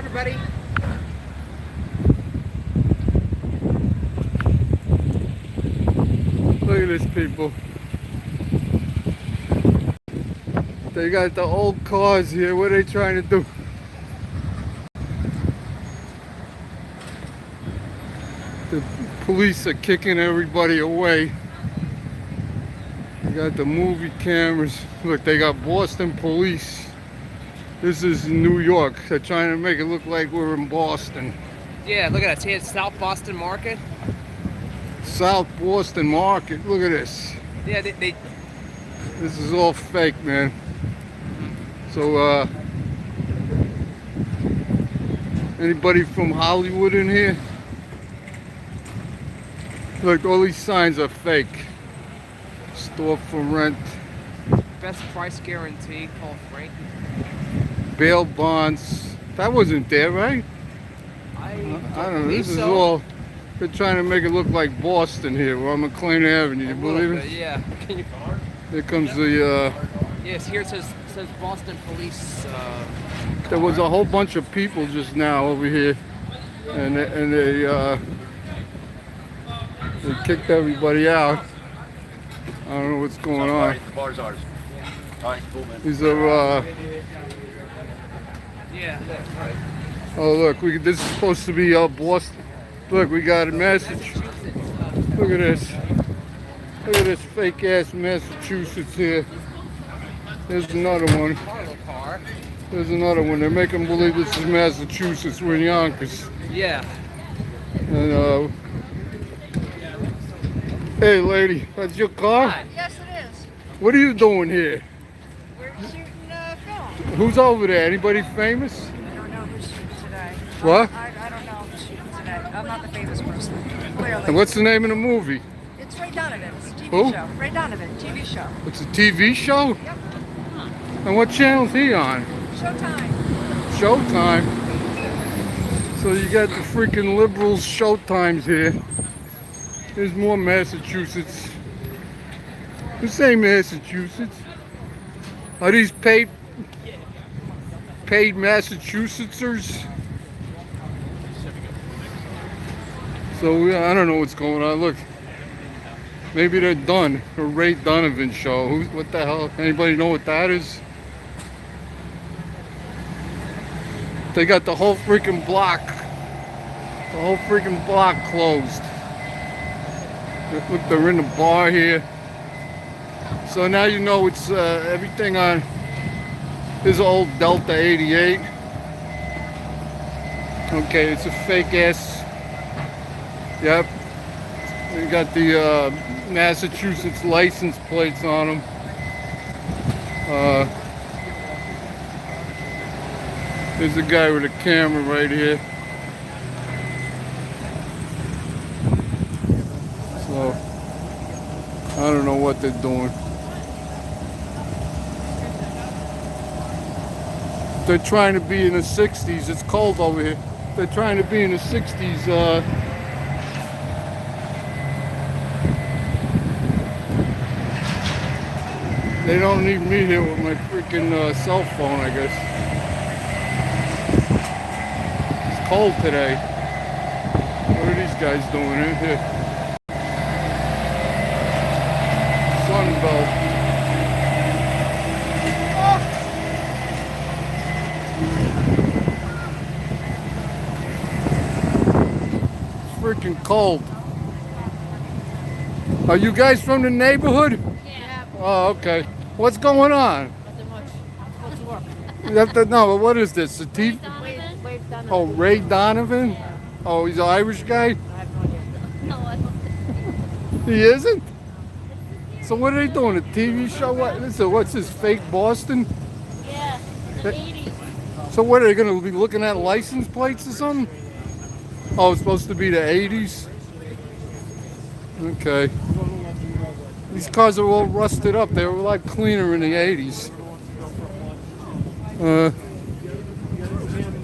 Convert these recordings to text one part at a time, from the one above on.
everybody. Look at this, people. They got the old cars here. What are they trying to do? The police are kicking everybody away. They got the movie cameras. Look, they got Boston police. This is New York. They're trying to make it look like we're in Boston. Yeah, look at that. See, it's South Boston Market. South Boston Market. Look at this. Yeah, This is all fake, man. So, anybody from Hollywood in here? Look, all these signs are fake. Store for rent. best price guarantee. Call Frank. Bail bonds. That wasn't there, right? I don't know. This is so. all. They're trying to make it look like Boston here. We're on On Mc Lean Ave. You believe it? Yeah. Can you? Here comes the. Yes, here it says Boston Police. There was a whole bunch of people just now over here, and they kicked everybody out. I don't know what's going on. The bar's ours. All right, cool, man. These are. Yeah. Oh look, this is supposed to be Boston. Look, we got Massachusetts. Look at this. Look at this fake ass Massachusetts here. There's another one. There's another one. They're making believe this is Massachusetts. We're in Yonkers. Yeah. And hey lady, that's your car? Yes, it is. What are you doing here? We're shooting film. Who's over there? Anybody famous? I don't know who's shooting today. What? I don't know who's shooting today. I'm not the famous person, clearly. And what's the name of the movie? It's Ray Donovan. It's a TV Who? show. Ray Donovan, TV show. It's a TV show? Yep. And what channel's he on? Showtime. Showtime. So you got the freaking liberals Showtimes here. There's more Massachusetts. This ain't Massachusetts. Are these paid Massachusettsers? So I don't know what's going on. Look, maybe they're done. A Ray Donovan show. What the hell? Anybody know what that is? They got the whole freaking block. The whole freaking block closed. Look, they're in the bar here. So now you know it's everything on this old Delta 88. Okay, it's a fake ass. Yep. They got the Massachusetts license plates on them. There's a guy with a camera right here. So, I don't know what they're doing. They're trying to be in the 60s. It's cold over here. They're trying to be in the 60s. They don't need me here with my freaking cell phone, I guess. It's cold today. What are these guys doing in here? Sunbelt. It's freaking cold. Are you guys from the neighborhood? Yeah. Oh, okay. What's going on? Nothing much. What's work? You have to know, what is this? A TV? Wave Donovan. Oh, Ray Donovan? Oh, he's an Irish guy? I have no idea. No, I don't. He isn't? So what are they doing? A TV show? What's this, fake Boston? Yeah, the 80s. So what, are they going to be looking at license plates or something? Oh, it's supposed to be the 80s? Okay. These cars are all rusted up. They were a lot cleaner in the 80s.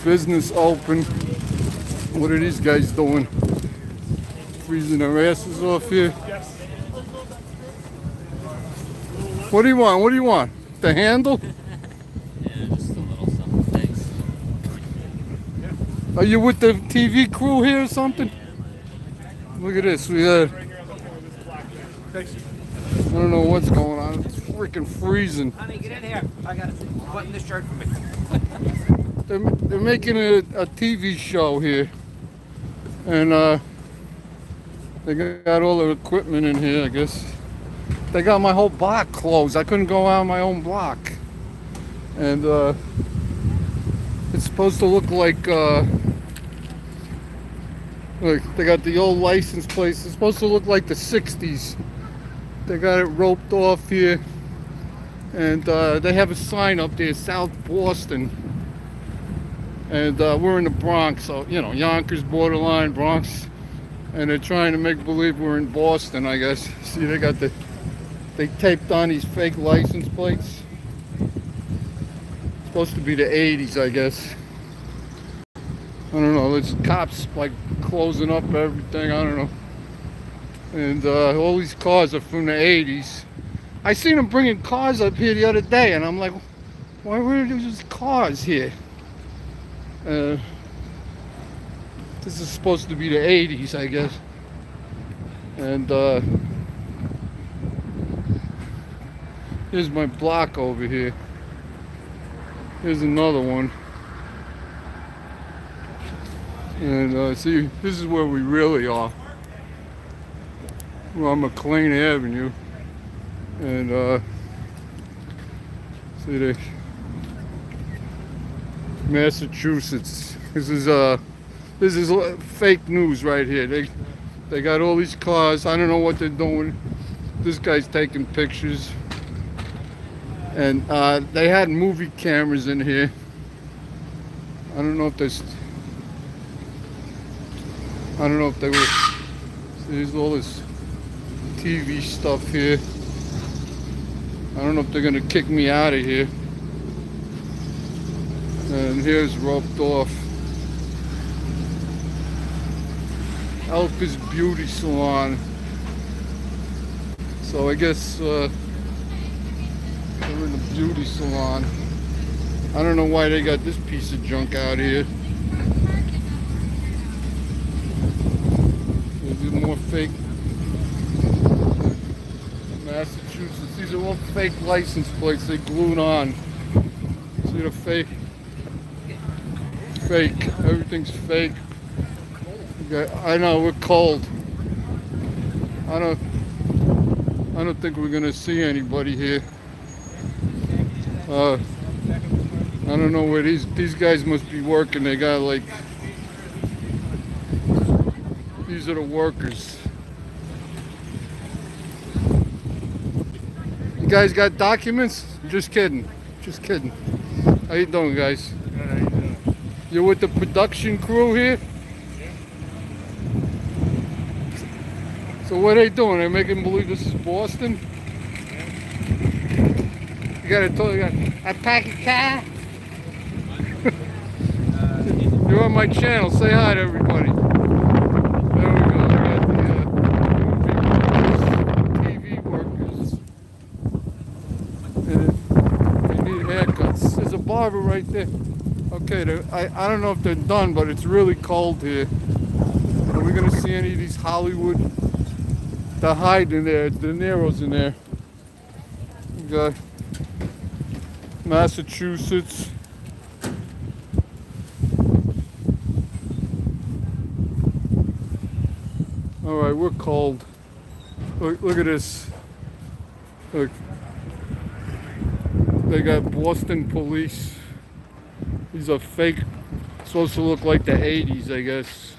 Business open. What are these guys doing? Freezing their asses off here. What do you want? What do you want? The handle? Yeah, just a little something. Thanks. Are you with the TV crew here or something? Look at this. We got. I don't know what's going on. It's freaking freezing. Honey, get in here. I got to button this shirt for me. They're making a TV show here, and they got all the equipment in here. I guess they got my whole block closed. I couldn't go out my own block, and it's supposed to look like they got the old license plates. It's supposed to look like the '60s. They got it roped off here, and they have a sign up there, South Boston. And we're in the Bronx, so, you know, Yonkers, borderline, Bronx. And they're trying to make believe we're in Boston, I guess. See, they taped on these fake license plates. It's supposed to be the 80s, I guess. I don't know, there's cops, like, closing up everything, I don't know. And all these cars are from the 80s. I seen them bringing cars up here the other day, and I'm like, why were there just cars here? This is supposed to be the 80s, I guess. And here's my block over here. Here's another one. And see, this is where we really are. We're on Mc Lean Avenue. And see the Massachusetts. This is fake news right here. They got all these cars. I don't know what they're doing. This guy's taking pictures, and they had movie cameras in here. I don't know if there's. I don't know if they were. There's all this TV stuff here. I don't know if they're gonna kick me out of here. And here's roped off. Elka's Beauty Salon. So I guess they're in the beauty salon. I don't know why they got this piece of junk out here. There's more fake Massachusetts. These are all fake license plates they glued on. See the fake? Fake. Everything's fake. I know we're cold. I don't think we're gonna see anybody here. I don't know where these guys must be working. They got like, these are the workers. You guys got documents? Just kidding. Just kidding. How you doing, guys? Good, how you doing? You're with the production crew here? So what are they doing? They're making believe this is Boston? You gotta tell you, I pack a car. You're on my channel. Say hi to everybody. There we go. I got the TV workers. And they need haircuts. There's a barber right there. Okay, I don't know if they're done, but it's really cold here. Are we gonna see any of these Hollywood? They're hiding there. De Niro's in there. We got Massachusetts. All right, we're cold. Look at this. Look. They got Boston police. These are fake. Supposed to look like the 80s, I guess.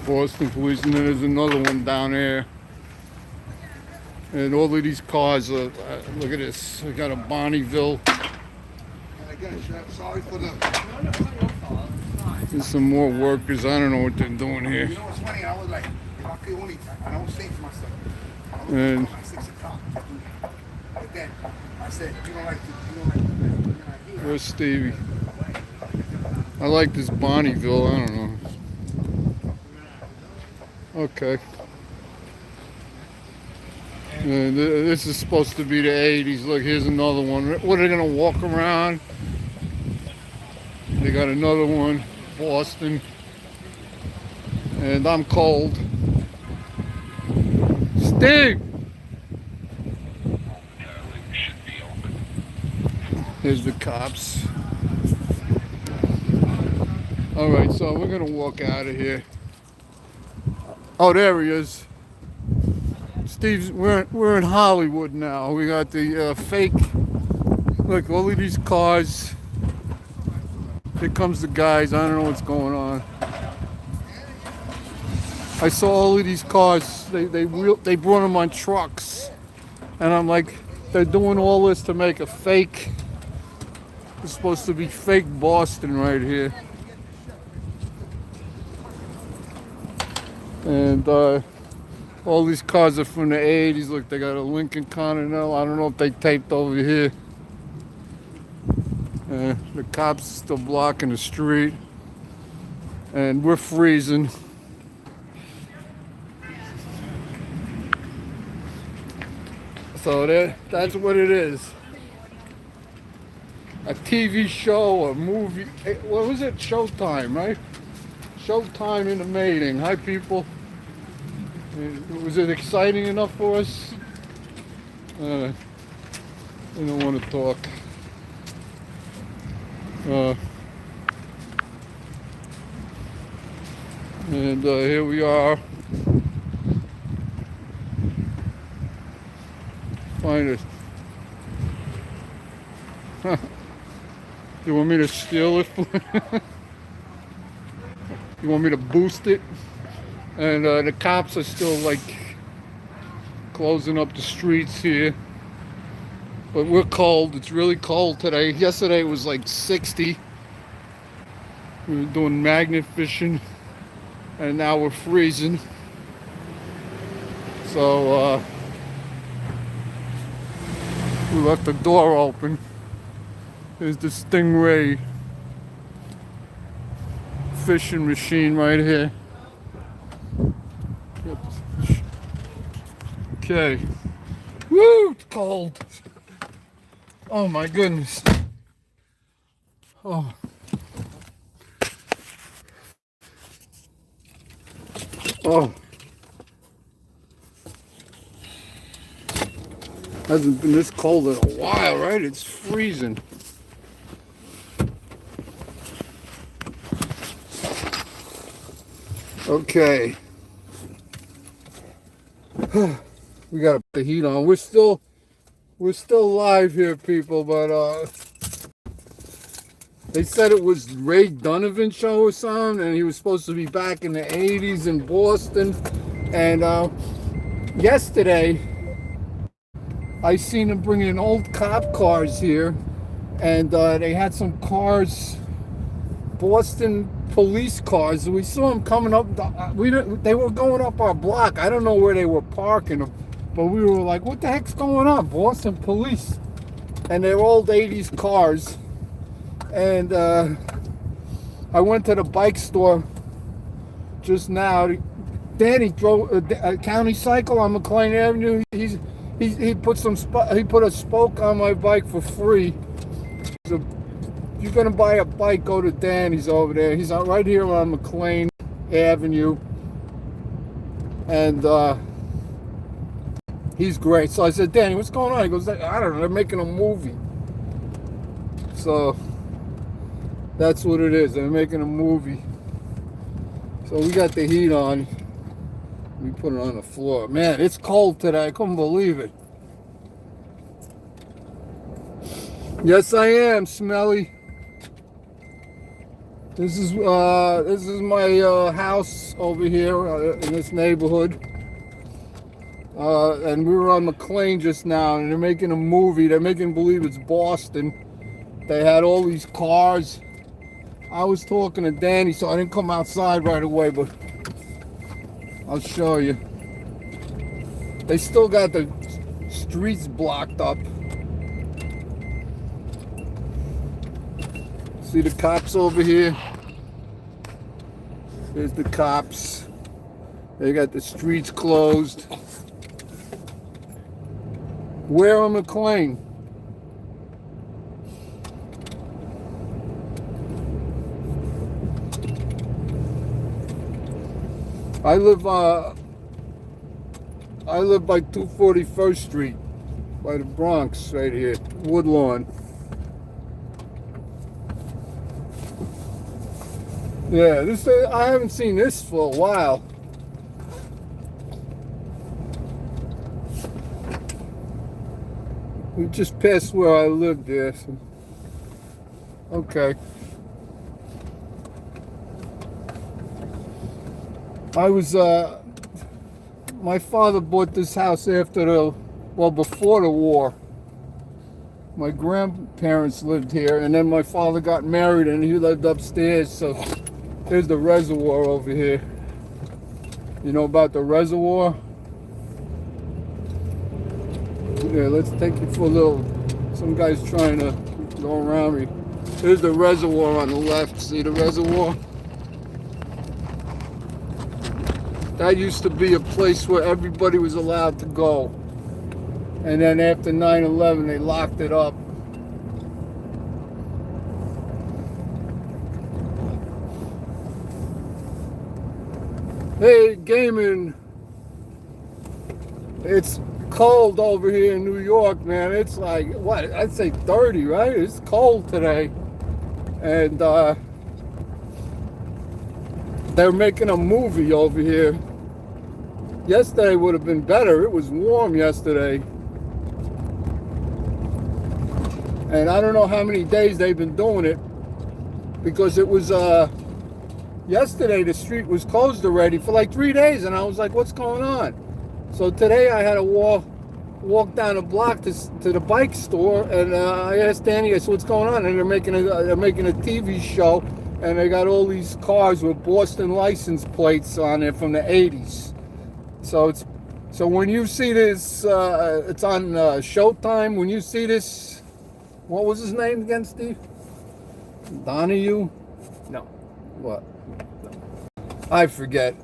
Boston police, and then there's another one down there. And all of these cars are, look at this. We got a Bonneville. Again, sorry for the. There's some more workers. I don't know what they're doing here. You know what's funny? I was like, if I could only, I don't say to myself. And Like 6 o'clock. But then I said, you don't like to, where's Stevie? I like this Bonneville. I don't know. Okay. And this is supposed to be the 80s. Look, here's another one. What are they gonna walk around? They got another one, Boston. And I'm cold. Steve! Here's the cops. All right, so we're gonna walk out of here. Oh, there he is. Steve's, we're in Hollywood now. We got the fake, look, all of these cars. Here comes the guys. I don't know what's going on. I saw all of these cars. They brought them on trucks, and I'm like, they're doing all this to make a fake. It's supposed to be fake Boston right here. And all these cars are from the 80s. Look, they got a Lincoln Continental. I don't know if they taped over here. The cops are still blocking the street. And we're freezing. So that's what it is. A TV show, a movie. What was it? Showtime, right? Showtime in the mating. Hi, people. Was it exciting enough for us? We don't want to talk. And here we are. Find it. You want me to steal it? You want me to boost it? And the cops are still like closing up the streets here. But we're cold. It's really cold today. Yesterday it was like 60. We were doing magnet fishing. And now we're freezing. So we left the door open. There's the Stingray fishing machine right here. Okay. Woo! It's cold. Oh my goodness. Oh. Oh. Hasn't been this cold in a while, right? It's freezing. Okay. We gotta put the heat on. We're still live here, people, but they said it was Ray Donovan show or something, and he was supposed to be back in the 80s in Boston. And yesterday I seen him bringing old cop cars here, and they had some cars, Boston police cars. We saw them coming up. They were going up our block. I don't know where they were parking them, but we were like, "What the heck's going on?" Boston police, and they're old 80s cars. And I went to the bike store just now. Danny drove a county cycle on McLean Avenue. He put a spoke on my bike for free. So if you're gonna buy a bike, go to Danny's over there. He's out right here on McLean Avenue, and he's great. So I said, "Danny, what's going on?" He goes, "I don't know. They're making a movie." So that's what it is. They're making a movie. So we got the heat on. We put it on the floor. Man, it's cold today. I couldn't believe it. Yes, I am, Smelly. This is my house over here in this neighborhood. And we were on McLean just now, and they're making a movie. They're making believe it's Boston. They had all these cars. I was talking to Danny, so I didn't come outside right away, but I'll show you. They still got the streets blocked up. See the cops over here? There's the cops. They got the streets closed. Where on McLean? I live by 241st Street, by the Bronx, right here, Woodlawn. Yeah, this I haven't seen this for a while. We just passed where I lived there. So. Okay. I was, my father bought this house before the war. My grandparents lived here, and then my father got married and he lived upstairs, so there's the reservoir over here. You know about the reservoir? Yeah, let's take you for a little, some guy's trying to go around me. There's the reservoir on the left, see the reservoir? That used to be a place where everybody was allowed to go. And then after 9/11, they locked it up. Hey, gaming. It's cold over here in New York, man. It's like, what, I'd say 30, right? It's cold today. And they're making a movie over here. Yesterday would have been better. It was warm yesterday. And I don't know how many days they've been doing it, because it was yesterday the street was closed already for like 3 days, and I was like, what's going on? So today I had to walk down a block to the bike store, and I asked Danny, I said, what's going on? And they're making a TV show, and they got all these cars with Boston license plates on it from the 80s. So when you see this, it's on Showtime. When you see this, what was his name again, Steve? Donahue? No. What? No. I forget.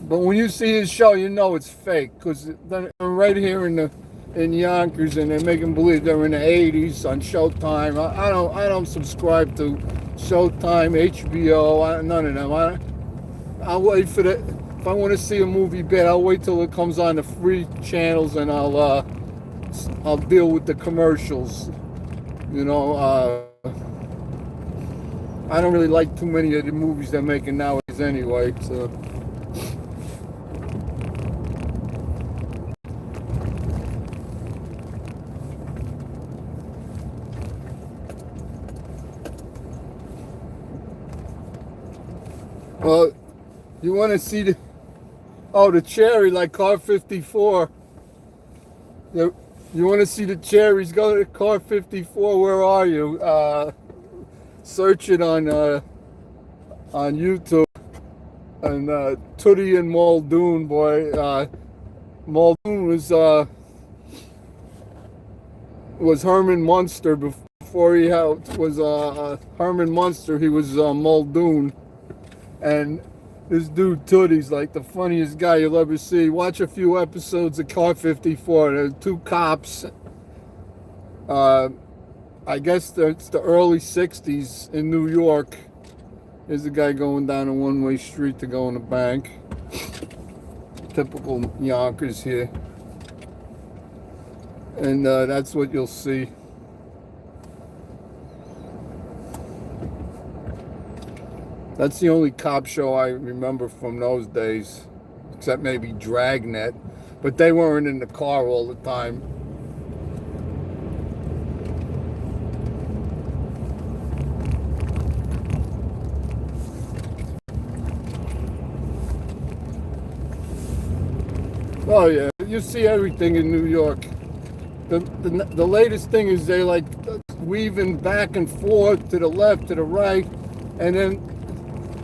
But when you see his show, you know it's fake, because they're right here in Yonkers, and they're making believe they're in the 80s on Showtime. I don't subscribe to Showtime, HBO, none of them. I'll wait for the. If I want to see a movie bad, I'll wait till it comes on the free channels, and I'll deal with the commercials. You know, I don't really like too many of the movies they're making nowadays anyway. So. Well, you want to see the cherry, like car 54. You want to see the cherries? Go to car 54. Where are you? Search it on YouTube. And Tootie and Muldoon, boy. Muldoon was Herman Munster before he was Herman Munster. He was Muldoon. And this dude Tootie's like the funniest guy you'll ever see. Watch a few episodes of Car 54. There's two cops. I guess it's the early 60s in New York. There's a guy going down a one-way street to go in the bank. Typical Yonkers here. And that's what you'll see. That's the only cop show I remember from those days, except maybe Dragnet, but they weren't in the car all the time. Oh yeah, you see everything in New York. The latest thing is they like weaving back and forth to the left, to the right, and then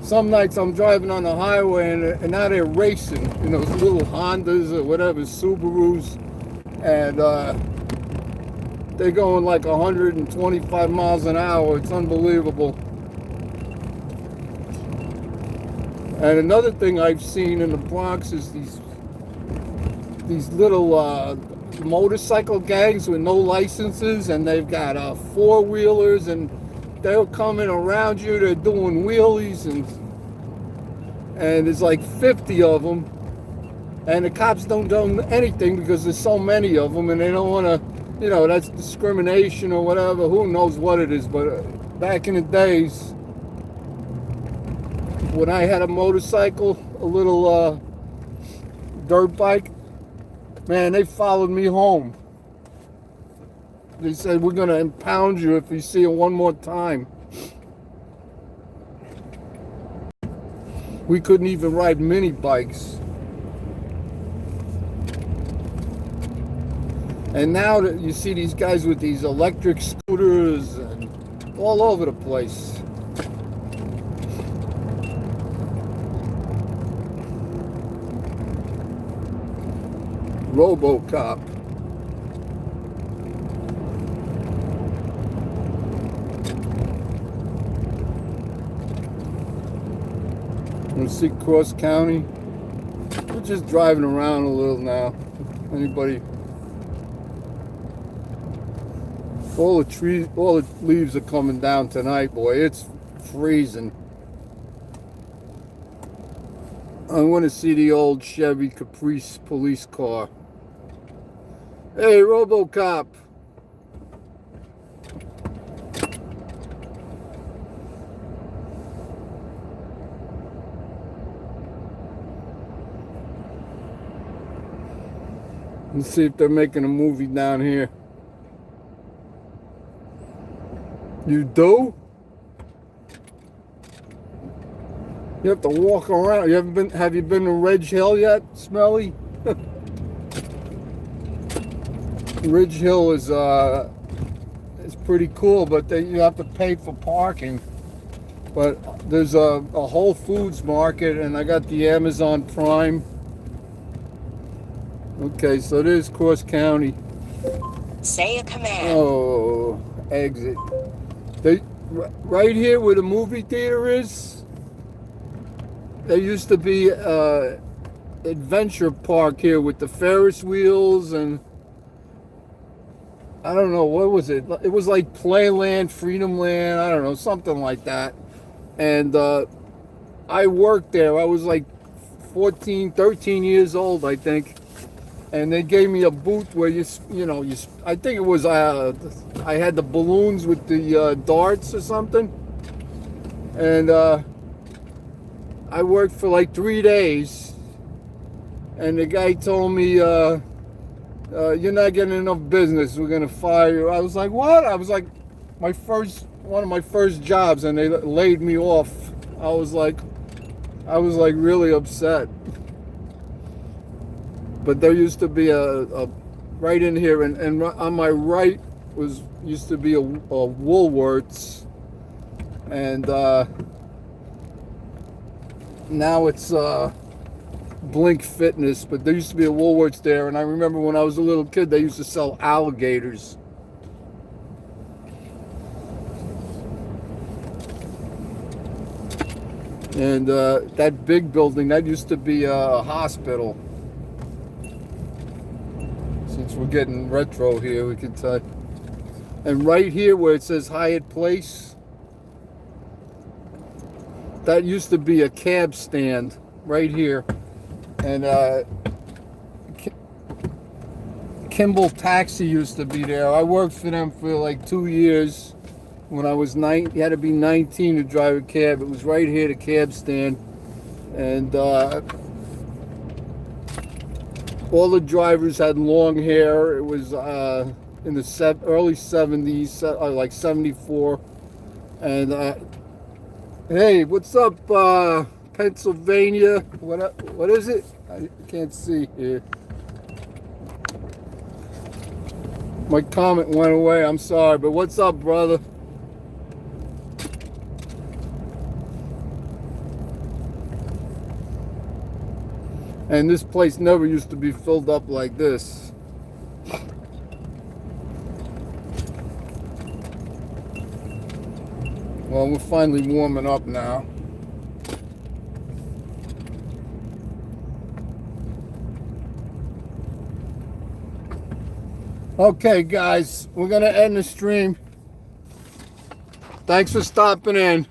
some nights I'm driving on the highway and now they're racing in those little Hondas or whatever, Subarus, and they're going like 125 miles an hour. It's unbelievable. And another thing I've seen in the Bronx is these little motorcycle gangs with no licenses, and they've got four-wheelers, and they're coming around you. They're doing wheelies, and there's like 50 of them, and the cops don't do anything because there's so many of them, and they don't want to, you know, that's discrimination or whatever. Who knows what it is? But back in the days, when I had a motorcycle, a little dirt bike, man, they followed me home. They said, we're going to impound you if you see it one more time. We couldn't even ride mini bikes. And now that you see these guys with these electric scooters and all over the place. RoboCop. You see Cross County? We're just driving around a little now. Anybody? All the trees, all the leaves are coming down tonight, boy. It's freezing. I want to see the old Chevy Caprice police car. Hey, RoboCop. Let's see if they're making a movie down here. You do? You have to walk around. You haven't been? Have you been to Ridge Hill yet, Smelly? Ridge Hill is it's pretty cool, but you have to pay for parking. But there's a Whole Foods market, and I got the Amazon Prime. Okay, so there's Cross County. Say a command. Oh, exit. Right here where the movie theater is, there used to be adventure park here with the Ferris wheels, and I don't know, what was it? It was like Playland, Freedomland, I don't know, something like that. And I worked there. I was like 13 years old, I think. And they gave me a booth where I think it was, I had the balloons with the darts or something. And I worked for like 3 days. And the guy told me, you're not getting enough business, we're gonna fire you. I was like, what? I was like, one of my first jobs, and they laid me off. I was like really upset. But there used to be a right in here, and on my right used to be a Woolworths, and now it's Blink Fitness. But there used to be a Woolworths there, and I remember when I was a little kid, they used to sell alligators. And that big building, that used to be a hospital. Since we're getting retro here, we can tell. And right here where it says Hyatt Place, that used to be a cab stand right here. And Kimball Taxi used to be there. I worked for them for like 2 years. When I was 9, you had to be 19 to drive a cab. It was right here, the cab stand. And all the drivers had long hair. It was in the early 70s, like 74. And hey, what's up, Pennsylvania? What is it? I can't see here. My comment went away. I'm sorry, but what's up, brother? And this place never used to be filled up like this. Well, we're finally warming up now. Okay, guys, we're going to end the stream. Thanks for stopping in.